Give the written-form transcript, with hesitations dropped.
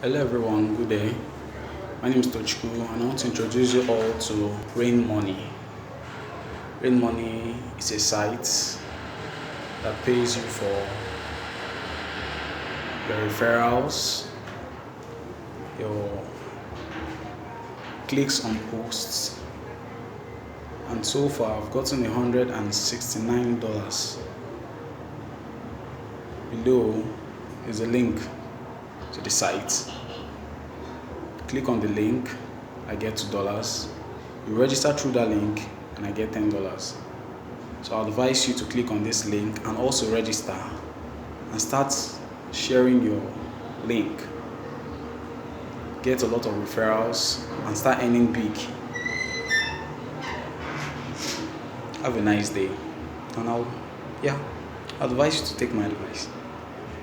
Hello everyone, good day. My name is Tochku and I want to introduce you all to Rain Money. Rain Money is a site that pays you for your referrals, your clicks on posts, and so far I've gotten $169. Below is a link to the site. Click on the link, I get $2. You register through that link and I get $10. So I advise you to click on this link and also register and start sharing your link. Get a lot of referrals and start earning big. Have a nice day. And I'll advise you to take my advice.